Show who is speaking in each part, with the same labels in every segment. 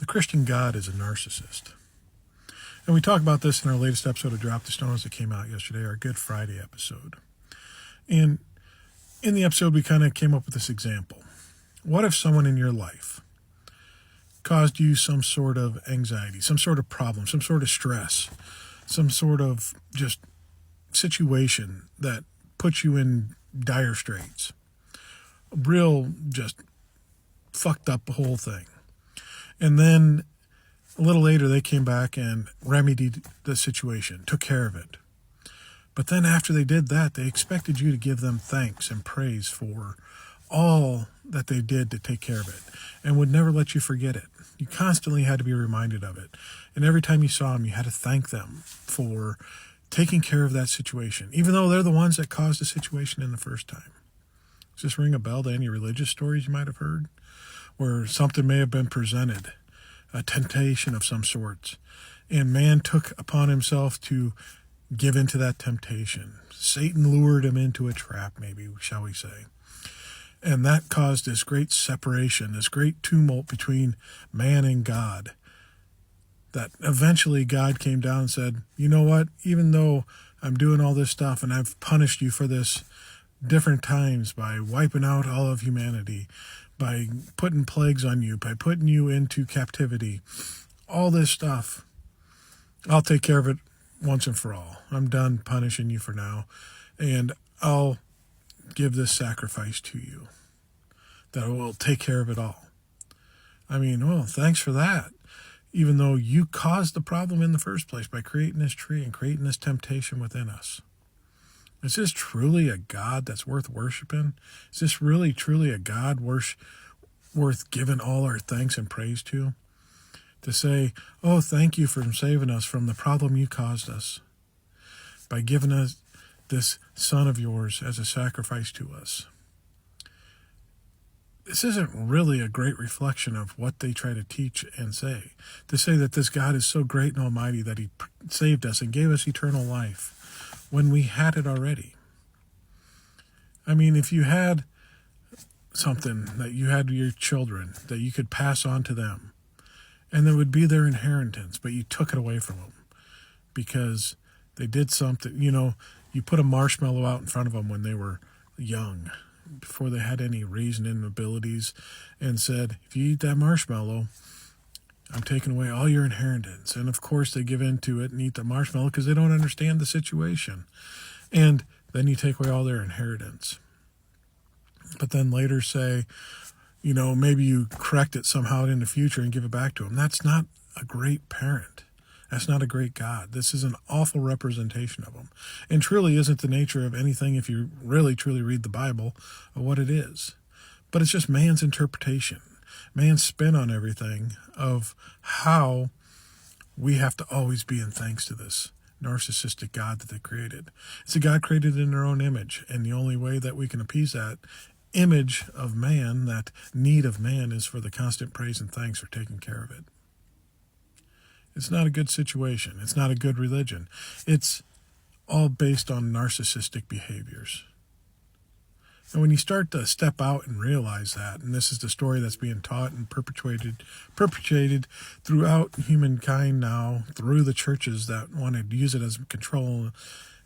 Speaker 1: The Christian God is a narcissist. And we talk about this in our latest episode of Drop the Stones that came out yesterday, our Good Friday episode. And in the episode, we kind of came up with this example. What if someone in your life caused you some sort of anxiety, some sort of problem, some sort of stress, some sort of just situation that puts you in dire straits? Real just fucked up the whole thing. And then a little later they came back and remedied the situation, took care of it. But then after they did that, they expected you to give them thanks and praise for all that they did to take care of it and would never let you forget it. You constantly had to be reminded of it. And every time you saw them, you had to thank them for taking care of that situation, even though they're the ones that caused the situation in the first time. Does this ring a bell to any religious stories you might have heard? Where something may have been presented, a temptation of some sorts, and man took upon himself to give into that temptation. Satan lured him into a trap, maybe, shall we say. And that caused this great separation, this great tumult between man and God, that eventually God came down and said, you know what, even though I'm doing all this stuff and I've punished you for this different times by wiping out all of humanity, by putting plagues on you, by putting you into captivity, all this stuff, I'll take care of it once and for all. I'm done punishing you for now, and I'll give this sacrifice to you that will take care of it all. I mean, well, thanks for that. Even though you caused the problem in the first place by creating this tree and creating this temptation within us. Is this truly a God that's worth worshiping? Is this really, truly a God worth giving all our thanks and praise to? To say, oh, thank you for saving us from the problem you caused us by giving us this son of yours as a sacrifice to us. This isn't really a great reflection of what they try to teach and say. To say that this God is so great and almighty that he saved us and gave us eternal life when we had it already. I mean, if you had something that you had to your children that you could pass on to them, and that would be their inheritance, but you took it away from them because they did something, you put a marshmallow out in front of them when they were young, before they had any reasoning abilities, and said, if you eat that marshmallow, I'm taking away all your inheritance. And of course they give in to it and eat the marshmallow because they don't understand the situation. And then you take away all their inheritance. But then later say, maybe you correct it somehow in the future and give it back to them. That's not a great parent. That's not a great God. This is an awful representation of him. And truly isn't the nature of anything, if you really truly read the Bible, of what it is. But it's just man's interpretation. Man's spin on everything of how we have to always be in thanks to this narcissistic God that they created. It's a God created in their own image, and the only way that we can appease that image of man, that need of man, is for the constant praise and thanks for taking care of it. It's not a good situation. It's not a good religion. It's all based on narcissistic behaviors. And when you start to step out and realize that, and this is the story that's being taught and perpetuated throughout humankind now, through the churches that want to use it as control,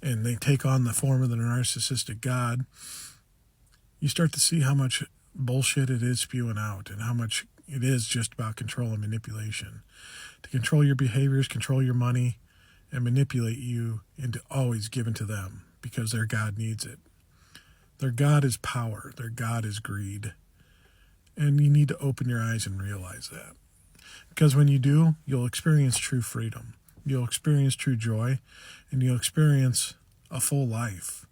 Speaker 1: and they take on the form of the narcissistic God, you start to see how much bullshit it is spewing out and how much it is just about control and manipulation. To control your behaviors, control your money, and manipulate you into always giving to them because their God needs it. Their God is power. Their God is greed. And you need to open your eyes and realize that. Because when you do, you'll experience true freedom. You'll experience true joy. And you'll experience a full life.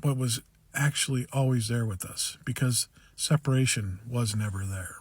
Speaker 1: What was actually always there with us. Because separation was never there.